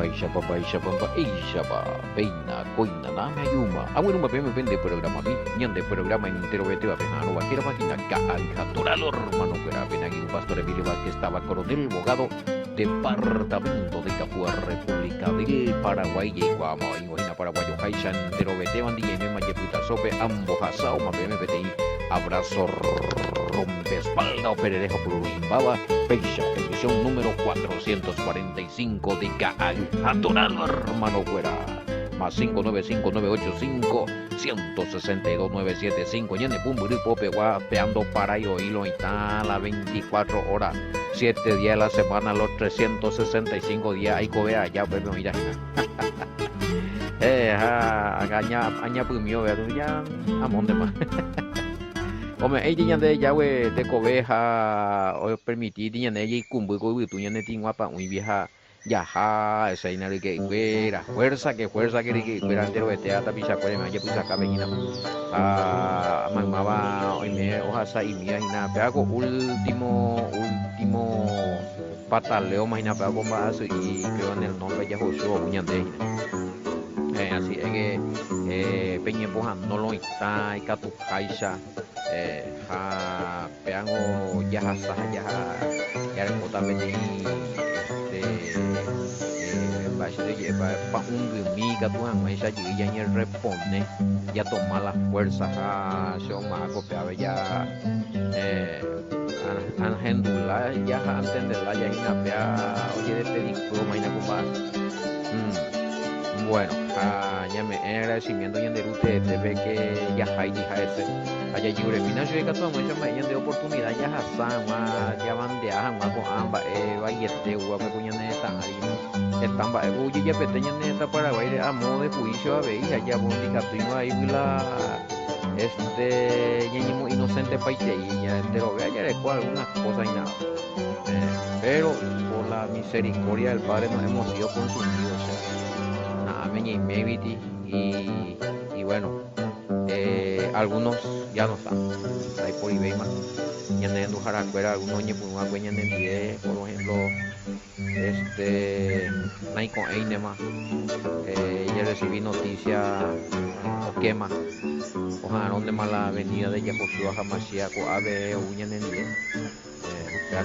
Isha pampa Isha peina coina na me ayuma. Bueno me pende programa mi ñande programa entero vete va pena no vaquera máquina ca aljaturalor hermano fuera pena que un pastor Emilio que estaba coronel abogado departamento de Capua República del Paraguay y Guamo y Paraguayo Haisha entero vete bandilla y me mayeputa sope ambos asao ma PMPTI abrazo rompe espalda o pererejo plurimbaba Peisha, edición número 445 de Cajatoralo, hermano fuera. Más 595-985-162-975. Ñane Pumburi Pope guapeando para y oílo y tal a 24 horas, 7 días de la semana, los 365 días. Hay que ver allá, pues mira. Aña pumio, ya, amón de más. Hombre, ella ya de Yahweh de cobeja o permitir ya de ella cumbu con tu ya de tingua pa muy vieja ya esa ina de que fuerza que fuera entero de teata pisa puede me pisa cabellina mamaba hoy me hoja y mía ina peago último pataleo más ina peago más y creo en el nombre ya Josué uña de así es que peñe poja no lo está y catu caixa peango ya también bachete lleva pa un gumiga tu amo esa ya ni responde ya toma la fuerza yo más copiaba ya angendula ya entenderla ya inapea oye de película mañana con más. Bueno, ya me agradecimiento ya de usted de ver que ya hay ese allá yure mina yo que todo mucho me de oportunidad ya hasan ya van de ajan con amba va y este gua me cuña neta están va uy ya peteña neta para ir a modo de juicio a ver ya bondi capino ahí la ya ni inocente paite y ya entero vea ya de cual algunas cosas y nada pero por la misericordia del Padre nos hemos sido consumidos y Mevity y bueno algunos ya no están ahí por Ibeima ya no en Jaracuera algunos ñe por una cueña en el por ejemplo Naiko Einema ya recibí noticia o quema ojalá donde mala avenida de Yajoshua Hamashiako ave uña en el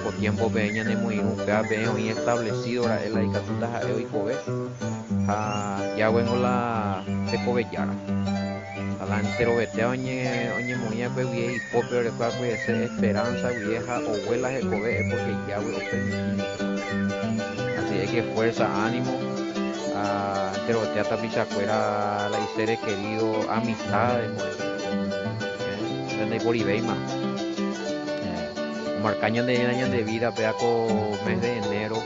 con tiempo peña de muy un veo y establecido la icatuta y cobe ya vengo la de cobellara a la entero vete oñe muy y popio de cual puede ser esperanza vieja o huela de cobe porque ya voy así es que fuerza ánimo entero teata pichacuera la isere querido amistades de Boribeima marcaña de años de vida peaco mes de enero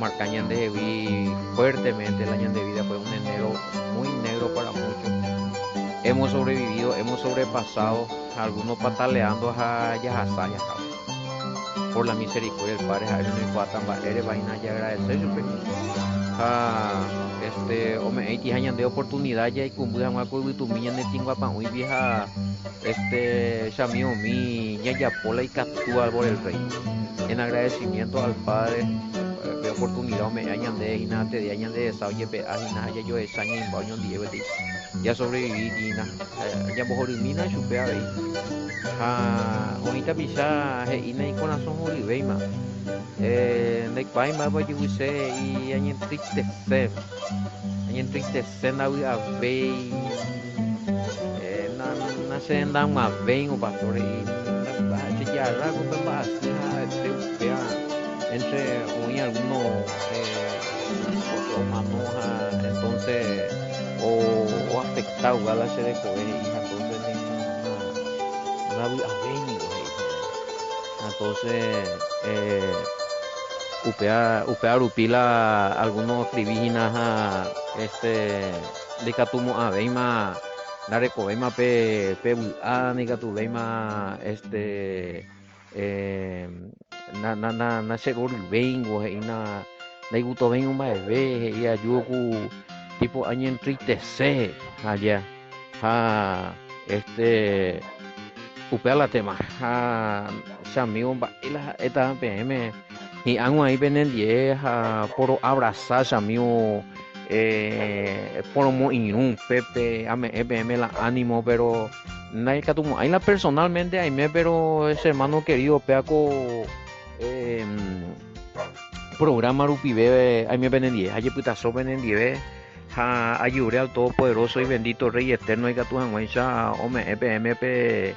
marcaña de vi fuertemente el año de vida fue un enero muy negro para muchos hemos sobrevivido hemos sobrepasado algunos pataleando a Yahasaya por la misericordia del Padre a él no importa eres vaina y agradecer hombre años de oportunidad ya y cumbuya guaco y tu miña de tingua pa muy vieja chamío mi ya pola y catúa por el rey en agradecimiento al Padre de oportunidad me añan de inate de añan de esa oye pe ajina ya yo esa año en baño de ya sobreviví dina ya bojorimina chupe ahí ahorita pisa ina y corazón oribeima de pai más voy a usar y año entristecer na ve na se andan más bien o pastores y ya rago te vas entre hoy algunos otros manoja entonces o afectado a la sede de hija entonces upea rupila algunos trivíginas de catumo a veima la recoveima pe ni catuveima na seguro vengo y na gusto vengo más ve y ayudo tipo año entristece allá upea la tema chamigo esta PM y amo ahí pendiente por abrazar amigo por mo un Pepe ame EPM la ánimo pero nadie que tuvo ahí la personalmente ahí me pero ese hermano querido peaco eh, programa Rupi Bebe ahí me pendiente ahí puta so pendiente ayure al todopoderoso y bendito rey eterno y que tu anguencha ome EPMP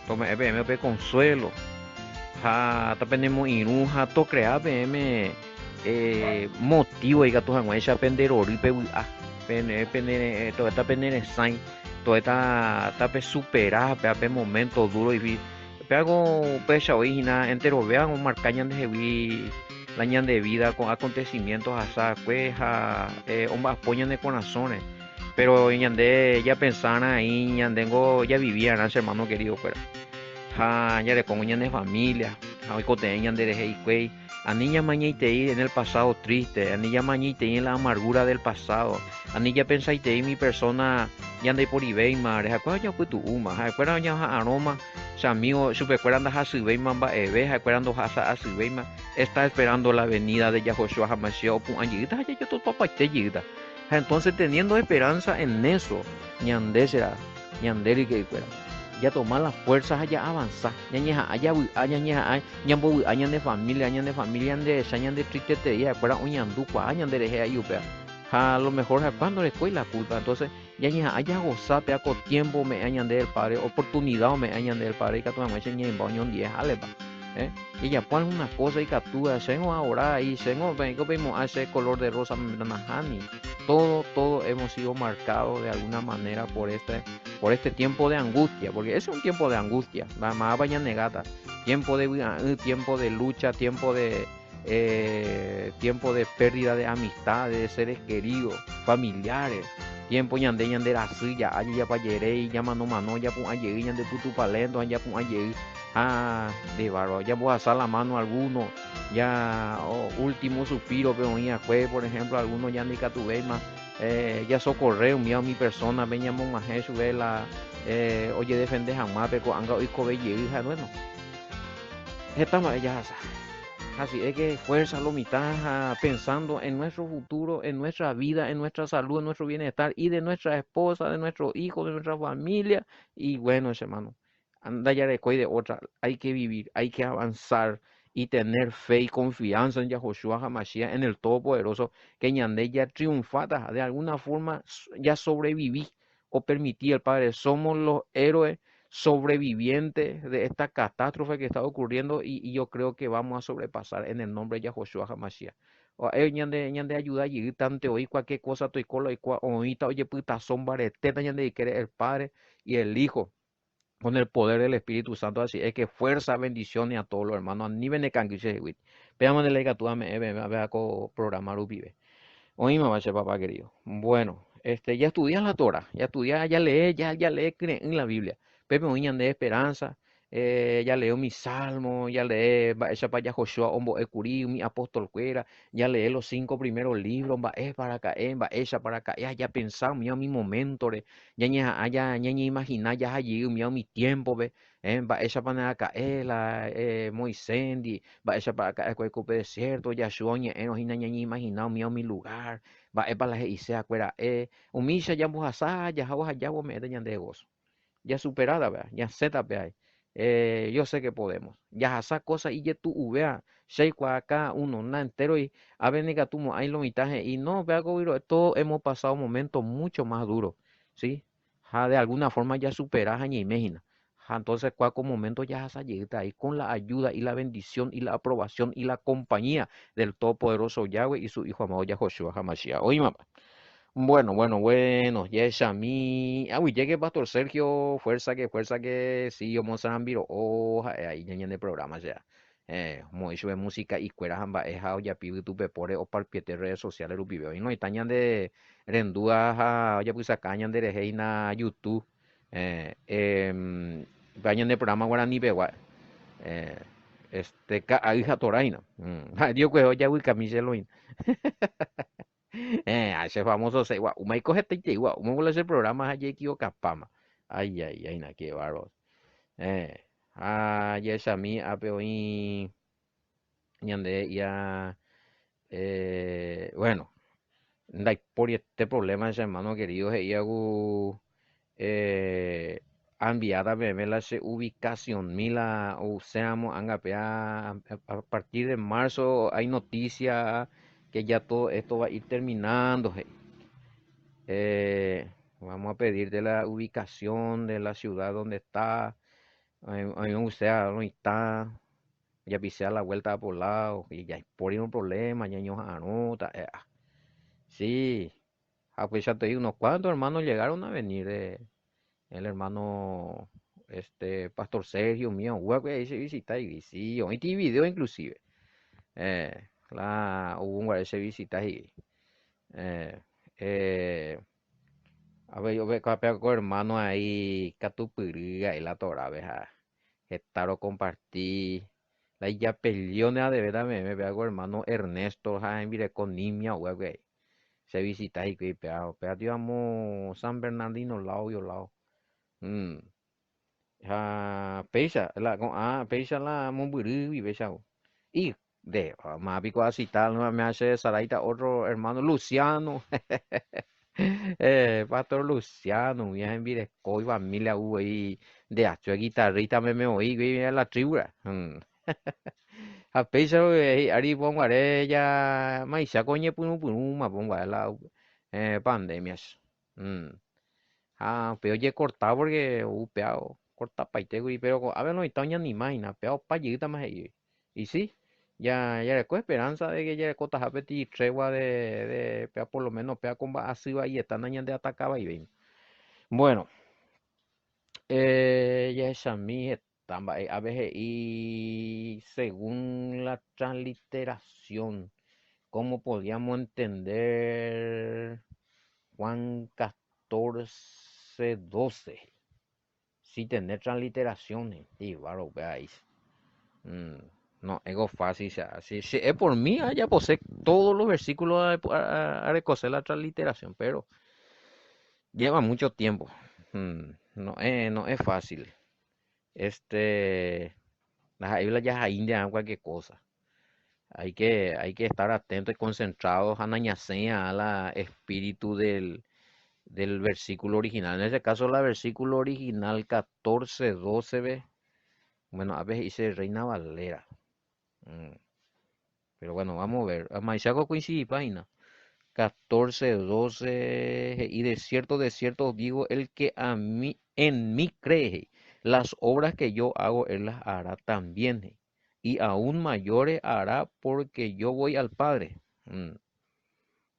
tome EPMP consuelo tapendemos iruja to crea pm motivo y gato hanguay ya pender oripe pene toda esta pender sign toda esta tape superar pe momento duro y pego pecha origina entero vean un marcañan de vi la ñan de vida con acontecimientos hasta cueja un apoyan de corazones pero ñande ya pensaban ahí ñandengo ya vivían hermano querido pero ya le pongo de familia, hoy coteñan de rey a niña mañite en el pasado triste, a niña mañite en la amargura del pasado, a niña pensaite en mi persona ya ande por ibeima, recuerda ya pues tu uma, recuerda ya aroma, o amigo, super cuerda a su beima va eve, recuerda a su beima, está esperando la venida de Yahoshua Hamashiach, pun anjita, ya yo todo papá te llega. Entonces teniendo esperanza en eso, ñande será, ñanderi que fuera ya tomar las fuerzas allá avanzar ñañeja allá ñañeja ñambo añan de familia añan de triste te día para uñandu kwa añan de reje ayupe a lo mejor a cuando le coy la culpa entonces ñañeja allá gozar pea con tiempo me añan del padre oportunidad me añan del padre que tu amache ñen bañón 10 alepa y ya ponen una cosa y captura tengo ahora y tengo vemos ese color de rosa nanahani todo hemos sido marcados de alguna manera por este tiempo de angustia, porque es un tiempo de angustia, la más vaya negata, tiempo de lucha, tiempo de pérdida de amistades, de seres queridos, familiares, tiempo ñande la silla, allí ya pa yerei, ya mano ya pun ayer, ñande putu palento, ya pun ayer, de barro, ya voy a asar la mano a algunos, ya último suspiro, pero por ejemplo, algunos ya ni catubema ya socorreo mío mi persona veníamos más eso la oye defender jamás pero anga hoy cobe hija bueno estamos ya así es que fuerza lo mitad pensando en nuestro futuro en nuestra vida en nuestra salud en nuestro bienestar y de nuestra esposa de nuestros hijos de nuestra familia y bueno hermano anda ya de otra hay que vivir hay que avanzar y tener fe y confianza en Yahoshua HaMashiach, en el Todopoderoso, que ñande ya triunfata, de alguna forma ya sobreviví o permití el Padre. Somos los héroes sobrevivientes de esta catástrofe que está ocurriendo y yo creo que vamos a sobrepasar en el nombre de Yahoshua HaMashiach. O ñande ayuda y tanto hoy cualquier cosa estoy con y ahorita oye puta sombra teta ñande quiere el Padre y el Hijo con el poder del Espíritu Santo, así es que fuerza, bendiciones a todos los hermanos, ni bene canguise wit. Veamos de la gatua me vea co programar vive. Oíme, bache papá querido. Bueno, ya estudias la Torah, ya estudias, ya lee en la Biblia. Pepe Uñan de Esperanza, ya leo mi salmo, ya lee esa para Joshua, Ombo Ecurí, mi apóstol Cuera, ya lee los 5 primeros libros, va es para caer, va esa para caer, ya pensado, mi momento, ya imagina, ya allí, mi tiempo, ve, va esa para caer, la Moisés, va esa para caer, cueco desierto, ya sueña, ya imaginado, mi lugar, va es para la Isea Cuera, humilla, ya vos ya vos me de gozo ya superada, vea, ya Z, vea. Yo sé que podemos. Ya esa cosa y ya tú vea, Sheikwa acá uno na entero y a venir tú ahí lo mitaje y no vea que todos hemos pasado momentos mucho más duros, ¿sí? De alguna forma ya superas y imagina. Entonces, cualquier momento ya se llega ahí con la ayuda y la bendición y la aprobación y la compañía del Todopoderoso Yahweh y su Hijo amado Yahoshua Hamashiach. Oye, mamá. Bueno, yes, a mí. Ah, uy, llegue Pastor Sergio, fuerza que sí, yo Mozambiro, ahí ya en el programa ya. Como hizo de música y cueras amba, ya pido tu pepore o palpiete redes sociales, lu video. Y no, y tañan de rendúa, ya pues cañan de reina YouTube, vayan de programa guaraní begua, eh, hija toraina. Dios que ya voy camiselo. Ese famoso se igual, uma coge te igual, uma bola ese programa allí que capama. Na qué bárbaro. Ya esa mi apeoí. ñande ya, bueno, por este problema ese hermano querido, y hago, eh, enviada a la ubicación, mila, o seamos, a partir de marzo hay noticia que ya todo esto va a ir terminando. Vamos a pedirte la ubicación de la ciudad donde está, o sea, dónde está, ya pisé a la vuelta por lado, y ya por ahí un problema, ya nos anota, sí, pues ya te digo, unos cuantos hermanos llegaron a venir, el hermano, Pastor Sergio mío, hueco, ahí se visita y sí, hoy tiene video inclusive, hubo un guardia se visita y, eh, eh, a ver, yo veo que con hermano ahí, Catupuriga y la Torá, veja, que taro compartí, la ya peleona de verdad, me veo con hermano Ernesto, mire con Nimia, hueco, se visita y que pea, digamos, San Bernardino, lado y lado. Mm. Peisa la Mumburu y Besao. Y más pico así tal, no me hace Saraita otro hermano Luciano, Pastor Luciano, mi en Viresco y familia ahí de hecho guitarrita me oí, güey, en la tribuna. A Peisa, Ari Ponguare ya, Maisa coñe punu, ma ponga la pandemias. Mm. Pero oye, cortado porque peado, corta paite, güey, pero a ver, no hay taña ni más, nada, peado payita más ahí. Y sí, ya le con esperanza de que ya le cotas a pedir tregua pea por lo menos, pea con así va y están añadiendo de atacaba y ven. Bueno, ya esa mi están a veces y según la transliteración, ¿cómo podíamos entender Juan 14:12? Sí, tener transliteraciones. Y claro, veáis. Mm, no, es fácil. Si es por mí, ya posee todos los versículos a recoger la transliteración, pero lleva mucho tiempo. No es fácil. Este, las Biblia ya es india cualquier cosa. Hay que estar atentos y concentrados a nañasea, a la espíritu del versículo original. En ese caso, la versículo original 14:12, ve. Bueno, a veces dice Reina Valera. Mm, Pero bueno, vamos a ver. A Maizago coincide página. 14:12. Y de cierto os digo, el que en mí cree, las obras que yo hago, él las hará también. Y aún mayores hará porque yo voy al Padre.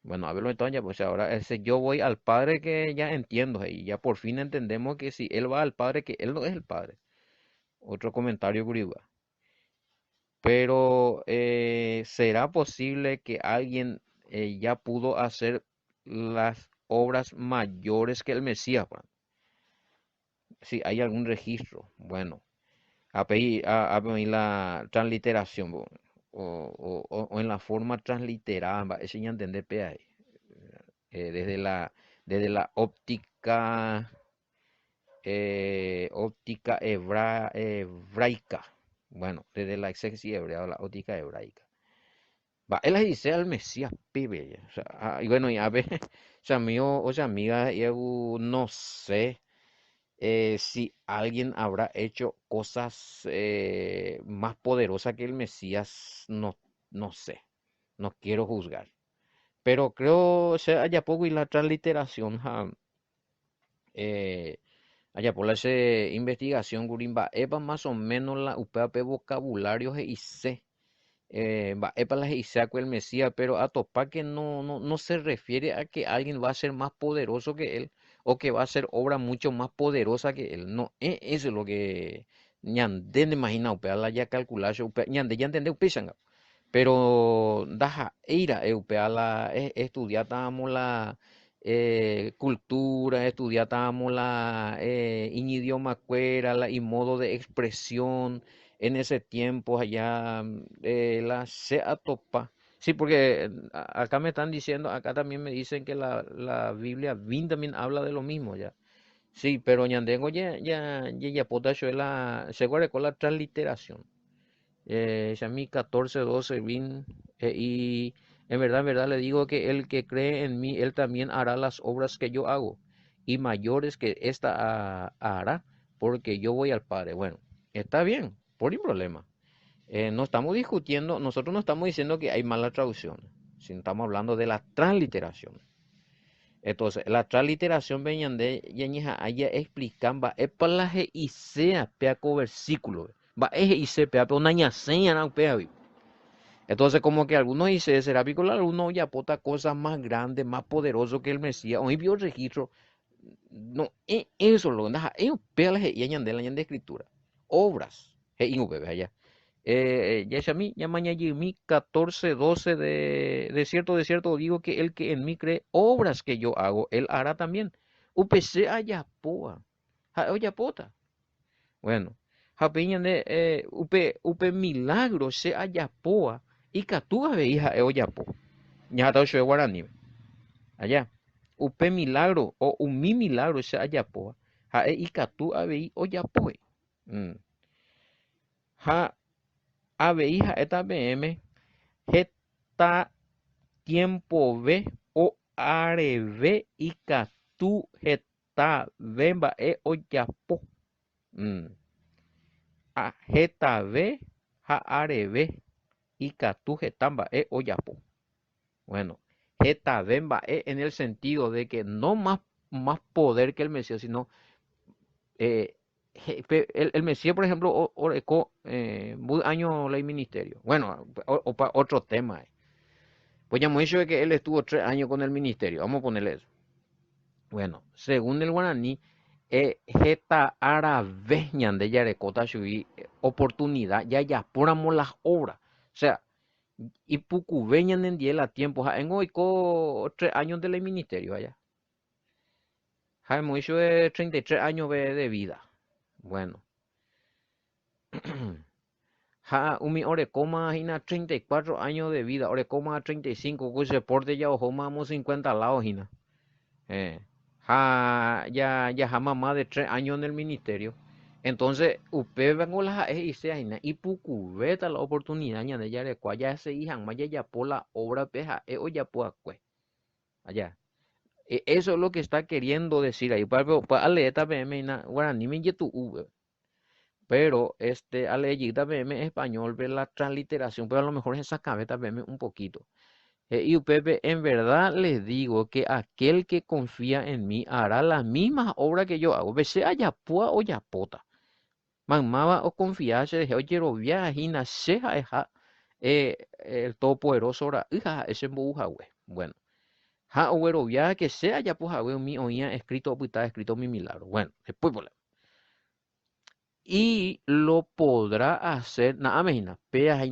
Bueno, a verlo entonces, ya, pues ahora ese yo voy al Padre que ya entiendo. Y ya por fin entendemos que si él va al Padre, que él no es el Padre. Otro comentario, Guriba. Pero ¿será posible que alguien ya pudo hacer las obras mayores que el Mesías, Juan? Si hay algún registro. Bueno, a pedir la transliteración, bo, o en la forma transliterada, ese ya entender eh, desde la, desde la óptica hebraica. Bueno, desde la exégesis hebrea, la óptica hebraica. Va, él dice al Mesías pibe. O sea, y bueno, y a ver, o sea, amigo, o sea, amiga, yo no sé si alguien habrá hecho cosas más poderosas que el Mesías, no sé, no quiero juzgar. Pero creo, o sea, haya poco y la transliteración, eh, allá por la investigación, Gurimba, epa más o menos la UPAP vocabulario y sé. Epa las Isaac el Mesías, pero a topar que no se refiere a que alguien va a ser más poderoso que él o que va a hacer obra mucho más poderosa que él. No, eso es lo que ñande de imagina upea la ya calcular, ñande ya entende upea, pero daja eira upea la estudiábamos la cultura, estudiábamos la idioma cuera, y modo de expresión en ese tiempo allá, la se atopa. Sí, porque acá me están diciendo, acá también me dicen que la Biblia bien también habla de lo mismo ya. Sí, pero ñandengo ya potasio es la, se guarda con la transliteración. Shami 14:12, Bin, y en verdad le digo que el que cree en mí, él también hará las obras que yo hago, y mayores que esta hará, porque yo voy al Padre. Bueno, está bien, por ningún problema. No estamos discutiendo, nosotros no estamos diciendo que hay mala traducción, sino estamos hablando de la transliteración. Entonces, la transliteración veñande yeñija aya explican va epalaje y sea peaco versículo. Va eje y se pea una ñaseña na pea. Entonces, como que algunos dice será picola, algunos ya pota cosas más grandes, más poderosos que el Mesías. Hoy vio el registro. No, eso lo que es pelaje y añade la escritura. Obras. Allá. Yashami, Yamaña Yimi 14:12 de cierto digo que el que en mí cree obras que yo hago, él hará también. UPC ayapoa, oyapota. Bueno, japiña de upe milagro se ayapoa y catúa veija oyapo. Ñata ocho de guaraní. Allá. Upe milagro o umi milagro se ayapoa. Ja e ikatu avei oyapoe. Mm. Ja avei ja eta bm Heta tiempo ve o areve y catu heta vemba oyapo. Mm. A heta ve ha areve y catu hetamba oyapo. Bueno, heta vemba en el sentido de que no más poder que el Mesías, sino eh, el Mesías, por ejemplo, orecó año ley ministerio. Bueno, otro tema. Pues ya hemos dicho de que él estuvo 3 años con el ministerio. Vamos a ponerle eso. Bueno, según el guaraní, jeta araveñan de yarecota shui oportunidad, ya poramos las obras. O sea, y pucuveñan en diel a tiempo. En hoy 3 años del ministerio allá. Ja, hemos dicho de 33 años de vida. Bueno. Ja, umi orecoma hina 34 años de vida. Orecoma 35, pues se porte ya ojo, vamos 50 lados hina. Eh, ya jamás más de 3 años en el ministerio. Entonces, usted vengo las y se y pucubeta la oportunidad ya de ya de ya se hijan más ya por la obra peja o ya pues allá. Eso es lo que está queriendo decir ahí. Para leer también guaraní me tu pero aleyita en español ve la transliteración, pero a lo mejor esa cabeza veme un poquito. Y Pepe, en verdad les digo que aquel que confía en mí hará las mismas obras que yo hago. Sea yapua o yapota. Mamaba o confiarse de oye viajina seja eja el todopoderoso ahora hija ese mbuja we. Bueno, ja oguero viaje que sea yapuja we mi oía escrito está escrito mi milagro. Bueno, después por y lo podrá hacer, nada imagina, pea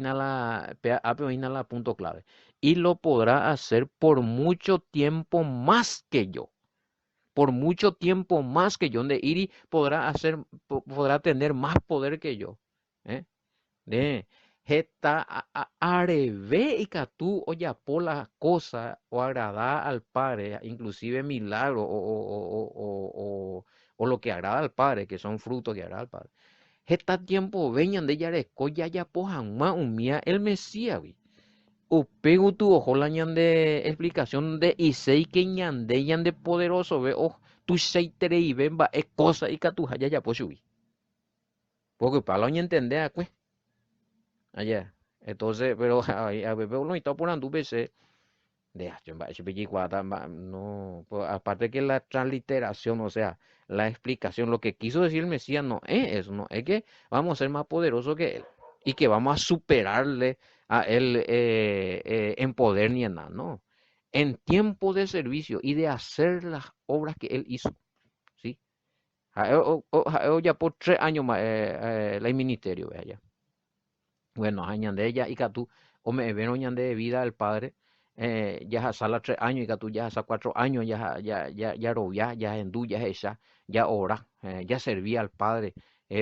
punto clave, y lo podrá hacer por mucho tiempo más que yo, por mucho tiempo más que yo, donde Iri podrá hacer, podrá tener más poder que yo, ¿eh? De Jeta areve y catú oya por las cosas o agradar al Padre, inclusive milagro o lo que agrada al Padre, que son frutos que agrada al Padre. Está tiempo veñan de yareco ya pojan más un mía el Mesías, vi. O pego tu ojo la ñan de explicación de Isei que ñan de poderoso, ve, oh, tu sei tere y ven va, es cosa y catuja ya pues subí. Porque para lo entender, pues, allá. Entonces, pero a ver, no está por andu pc de no, pues, aparte que la transliteración, o sea, la explicación, lo que quiso decir el Mesías no es eso, no, es que vamos a ser más poderosos que él y que vamos a superarle a él en poder ni en nada, no. En tiempo de servicio y de hacer las obras que él hizo, ¿sí? Ya por 3 años más, el ministerio, vea ya. Bueno, añade ya y que tú, o me ven añade de vida al padre, ya sala 3 años y que tú ya 4 años, ya robia, ya hindú, ya esa, ya ora, ya servía al padre.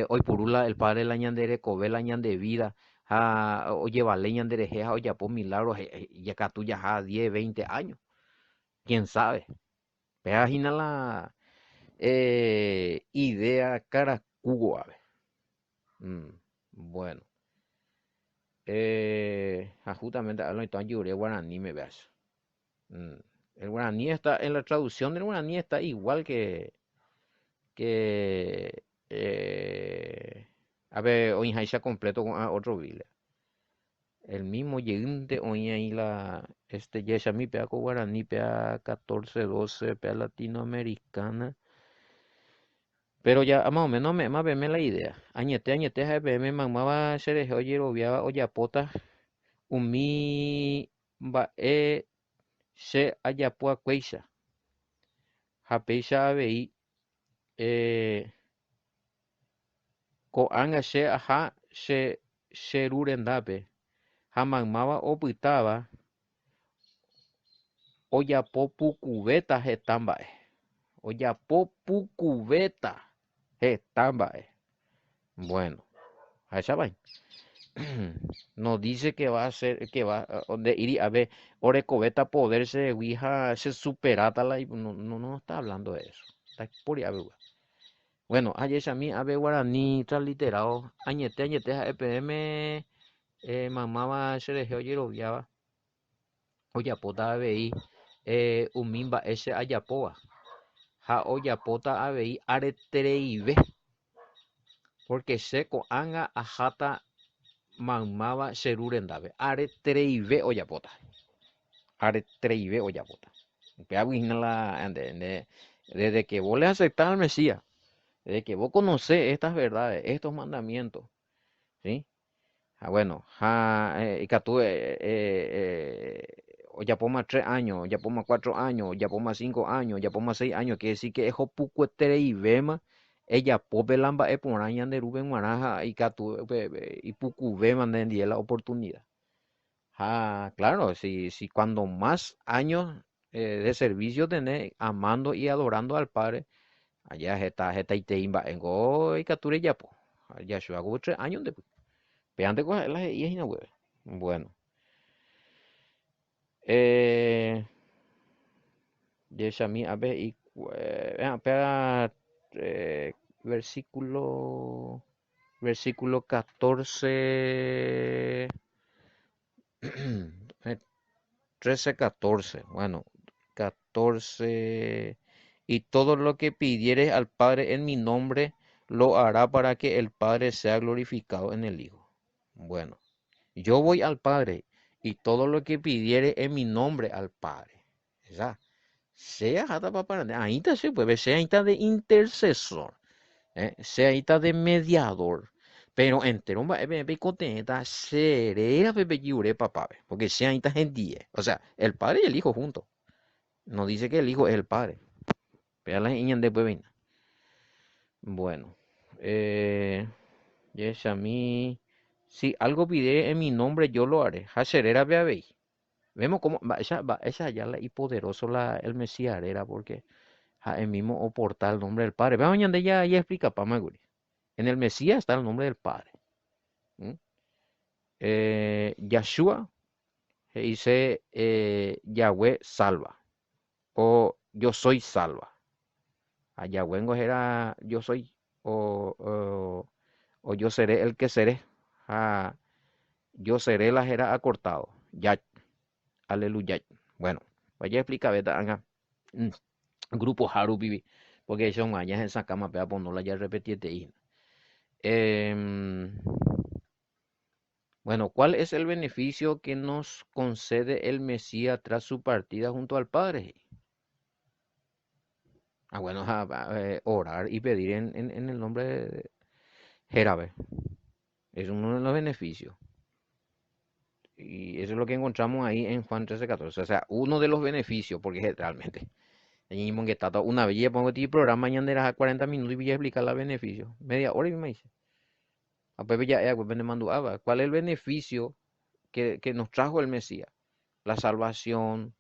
Hoy por el padre la ñandere, cobe la de vida, o lleva leña de rejeja, o ya por milagros, ya que tú ya 10, 20 años, quién sabe. Imagina la idea cara cubo, a ver. Bueno. Justamente hablo entonces yure guaraní me veas. Mm, El guaraní está, en la traducción del guaraní está igual que a ver, o inhaisha completo con otro vile. El mismo yente hoy ahí yesha mi pea con guaraní, pea 14 12 pea latinoamericana. Pero ya más o menos me más la idea. Añete, me mamaba se oye obviaba oyapota, umi ba se ayapua cueixa. Japeixa abei ko'ág̃a che aha cherurendápe ha maymáva opytáva ojapo pukuvéta heta mba'e. Ojapo pukuvéta heta mba'e. Bueno, ahí. No dice que va a ser, que va, de ir a ver, orecoveta poderse, guija, se superata la, no está hablando de eso. Está por ahí, bueno, ayer a mí, ave guaraní, transliterado, añete, a EPM, mamaba, se dejó yeroviaba, oyapota ABI, umimba ese ayapoa, ja oyapota ABI, aretreive, porque seco anga ajata mamaba serurendave, aretreive oyapota, aretreive oyapota. Desde que vos le aceptás al Mesías, desde que vos conocés estas verdades, estos mandamientos, ¿sí? Bueno, y que tú, ya por más 3 años, ya por más 4 años, ya por más 5 años, ya por más 6 años, quiere decir que es poco y vema, ella pope lamba es por año de Rubén Maraja y que tú, y poco vema de la oportunidad. Claro, si cuando más años de servicio tenés amando y adorando al Padre, allá está y te imba en go y capture ya po. Ya yo hago 3 años de peante cosas las y es web. Bueno, eh, Yeshami, a ver, y espera, versículo, versículo 14, 13, 14, bueno, 14, y todo lo que pidieres al Padre en mi nombre, lo hará para que el Padre sea glorificado en el Hijo. Bueno, yo voy al Padre y todo lo que pidiere en mi nombre al Padre. Esa, sea hasta para ahí está se puede, sea ahí está de intercesor, sea ahí está de mediador. Pero entero me contenta será pepe yure papá, porque sea ahí está en 10. O sea, el padre y el hijo juntos. No dice que el hijo es el padre. Pero la niña después viene. Bueno, yes, a mí, si algo pide en mi nombre, yo lo haré. Hacerera veis. Vemos cómo esa ya la y poderoso el Mesías era porque el mismo oporta el nombre del Padre. Veamos donde ya explica para en el Mesías está el nombre del Padre. ¿Mm? Yahshua dice Yahweh salva o yo soy salva. A Yahweh era yo soy o yo seré el que seré. Ah, yo seré la era acortado. Ya, aleluya. Bueno, vaya a explicar, ¿verdad? Grupo Haru Bibi, porque son mayas en esa cama, pero no la ya repetí te. Em, bueno, ¿cuál es el beneficio que nos concede el Mesías tras su partida junto al Padre? Bueno, orar y pedir en el nombre de Jerabe. Es uno de los beneficios. Y eso es lo que encontramos ahí en Juan 13:14. O sea, uno de los beneficios, porque realmente, una vez pongo este programa mañana a 40 minutos y voy a explicar los beneficios. Media hora y me dice. A Pepe ya, me mandó, ¿cuál es el beneficio que nos trajo el Mesías? La salvación,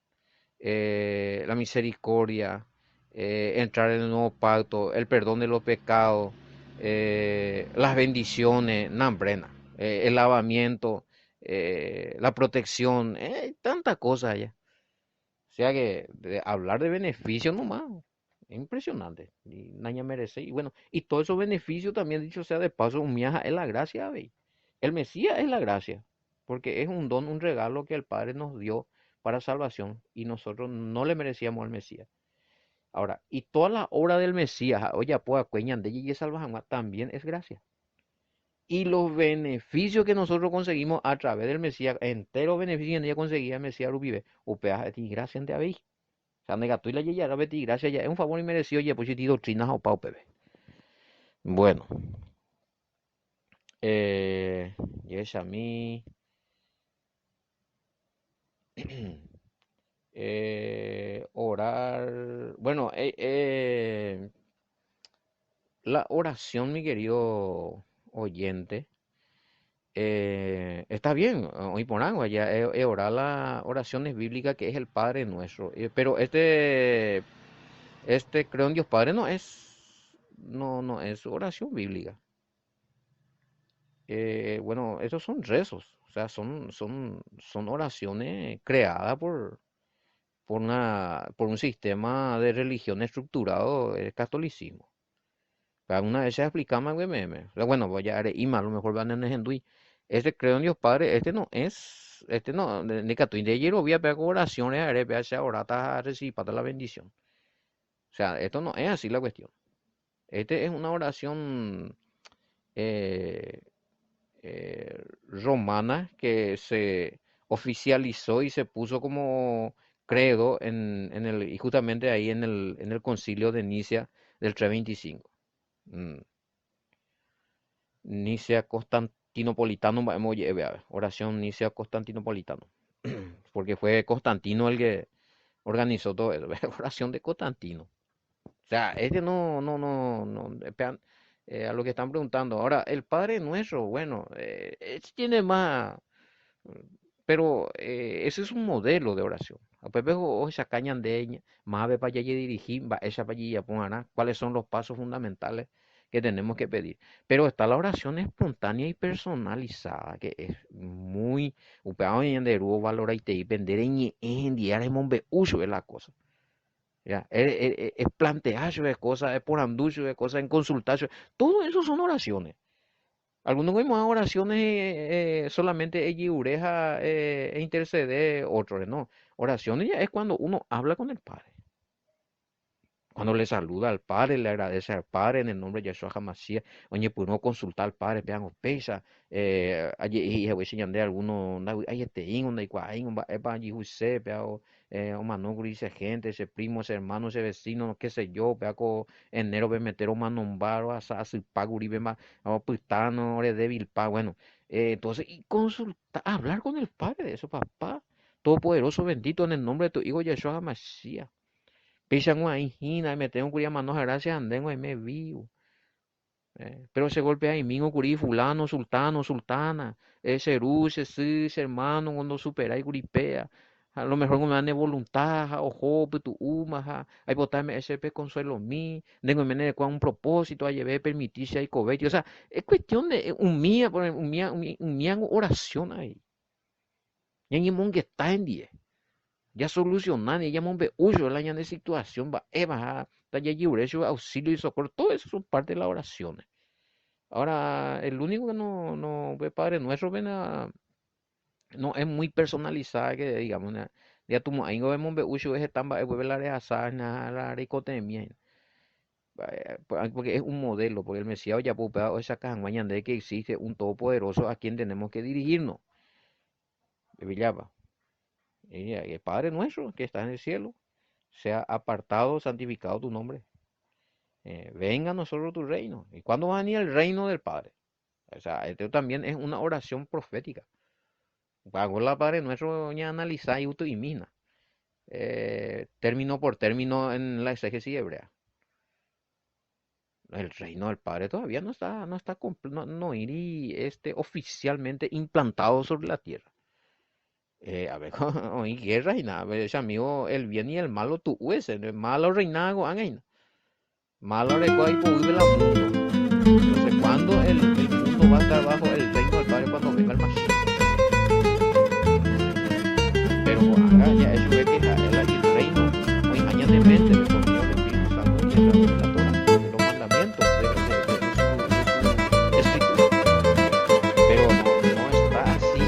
la misericordia, entrar en el nuevo pacto, el perdón de los pecados, las bendiciones, nambrena, el lavamiento, la protección, tantas cosas allá. O sea que hablar de beneficios nomás, es impresionante. Y nadie merece. Y bueno, y todos esos beneficios también, dicho sea de paso, un miaja es la gracia, ¿veis? El Mesías es la gracia. porque es un don, un regalo que el Padre nos dio para salvación y nosotros no le merecíamos al Mesías. Ahora, y toda la obra del Mesías, oye, pues, de y salvación también es gracia. Y los beneficios que nosotros conseguimos a través del Mesías, enteros beneficios que ella conseguía el Mesías Rubibe, o peaje de gracia en David. O sea, negato y la ya era beti gracia ya es un favor inmerecido, oye, pues si ti doctrinas o pau pebe. Bueno, y es a mí. Orar. Bueno, la oración, mi querido oyente, está bien, hoy por agua, ya orar las oraciones bíblicas que es el Padre nuestro. Pero este creo en Dios Padre no es oración bíblica. Bueno, esos son rezos, o sea, son oraciones creadas por un sistema de religión estructurado, el catolicismo. Una vez se explicaba, güey, bueno, voy a ir a lo mejor van en el este creo en Dios Padre, este no, ni catuín de ayer voy a pegar oraciones, a ver, vea, ahora está recibir la bendición. O sea, esto no es así la cuestión. Este es una oración eh, romana que se oficializó y se puso como credo y justamente ahí en el concilio de Nicea del 325. Mm. Nicea Constantinopolitano, oración Nicea Constantinopolitano, porque fue Constantino el que organizó todo eso, oración de Constantino. O sea, este no, a lo que están preguntando. Ahora, el Padre Nuestro, bueno, tiene más, pero ese es un modelo de oración. A Pepe o esa caña de más ve para allá y dirigir, va esa para allá pongan cuáles son los pasos fundamentales que tenemos que pedir. Pero está la oración espontánea y personalizada, que es muy, upeado en de valora y te vender en diario es la cosa. Ya, es plantearse de cosas, es por anducho de cosas, en consultarse. Todo eso son oraciones. Algunos vemos oraciones solamente ella ureja e intercede, otros no. Oraciones ya es cuando uno habla con el Padre. Cuando le saluda al Padre, le agradece al Padre en el nombre de Yeshua HaMashiach. Oye, pues no consultar al Padre, vean, pesa. Allí, y voy a enseñar de algunos, hay este ingo, hay cuaín, para allí, José, peo, o manogro, dice gente, ese primo, ese hermano, ese vecino, qué sé yo, peo, enero, ve meter o manombaro, así, paguri, ve más, o putano, ore débil, pa, bueno. Entonces, y consultar, hablar con el Padre de eso, papá. Todopoderoso, bendito en el nombre de tu Hijo Yeshua HaMashiach. Pisan ahí, hina, me tengo que manos gracias, anden, ahí me vivo. Pero se golpea ahí mismo, curí, fulano, sultano, sultana, ese ruce, ese hermano, cuando supera y curipea. A lo mejor cuando dan voluntad, ojo, tu uma, hay botarme ese pe consuelo mí, tengo en de un propósito, a llevar permitirse ahí cobete. O sea, es cuestión de un mía oración ahí. Y en que está en 10 ya solucionar y ya monbe uso la de situación va eva ta ya lliure su auxilio y socorro, todo eso son parte de las oraciones. Ahora el único que no ve Padre Nuestro no es muy personalizada que digamos ya tu ahí no vemos be uso es tan va vuelve la de asana la ricotemia porque es un modelo porque el Mesías ya puede esa campaña de que existe un todopoderoso a quien tenemos que dirigirnos. Villaba. Y el Padre Nuestro que está en el cielo, sea apartado, santificado tu nombre. Venga a nosotros tu reino. ¿Y cuándo va a venir el reino del Padre? O sea, esto también es una oración profética. Hago la Padre Nuestro, ya analizar y mina. Término por término en la exégesis hebrea. El reino del Padre todavía no irí oficialmente implantado sobre la tierra. A ver, hoy guerra y nada, ese amigo, el bien y el malo tu el malo reinago, malo recuerdo y vive la mundo. Entonces, ¿cuándo el mundo va a estar bajo el reino del Padre cuando venga el Mashiach? Pero haga ya eso de que el reino, hoy mañana de mente de conmigo el Espíritu Santo y de la Torah, de los mandamientos de su escritura. Pero no está así